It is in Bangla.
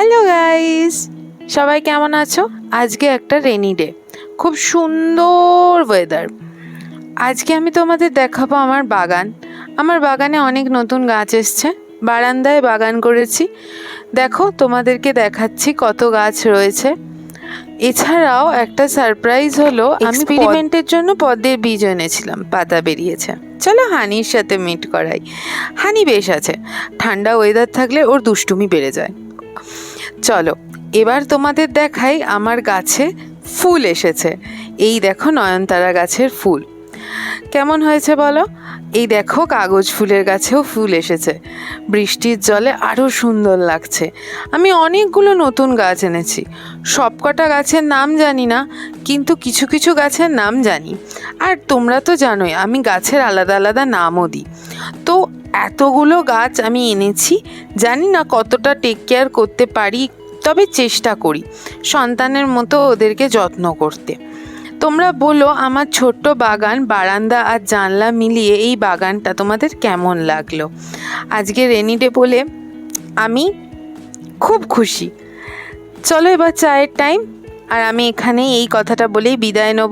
হ্যালো গাইস, সবাই কেমন আছো? আজকে একটা রেনি ডে, খুব সুন্দর ওয়েদার। আজকে আমি তোমাদের দেখাবো আমার বাগান। আমার বাগানে অনেক নতুন গাছ এসছে, বারান্দায় বাগান করেছি। দেখো, তোমাদেরকে দেখাচ্ছি কত গাছ রয়েছে। এছাড়াও একটা সারপ্রাইজ হলো, আমি এক্সপেরিমেন্টের জন্য পদ্মের বীজ এনেছিলাম, পাতা বেরিয়েছে। চলো হানির সাথে মিট করাই। হানি বেশ আছে, ঠান্ডা ওয়েদার থাকলে ওর দুষ্টুমি বেড়ে যায়। চলো এবার তোমাদের দেখাই আমার গাছে ফুল এসেছে। এই দেখো নয়নতারা গাছের ফুল কেমন হয়েছে বলো। এই দেখো কাগজ ফুলের গাছেও ফুল এসেছে, বৃষ্টির জলে আরও সুন্দর লাগছে। আমি অনেকগুলো নতুন গাছ এনেছি, সবকটা গাছের নাম জানি না, কিন্তু কিছু কিছু গাছের নাম জানি। আর তোমরা তো জানোই আমি গাছের আলাদা আলাদা নামও দিই। তো এতগুলো গাছ আমি এনেছি, জানি না কতটা টেক কেয়ার করতে পারি, তবে চেষ্টা করি সন্তানের মতো ওদেরকে যত্ন করতে। তোমরা বলো আমার ছোট্ট বাগান, বারান্দা আর জানলা মিলিয়ে এই বাগানটা তোমাদের কেমন লাগলো। আজকে রেনি ডে বলে আমি খুব খুশি। চলো এবার চায়ের টাইম, আর আমি এখানে এই কথাটা বলেই বিদায় নেব।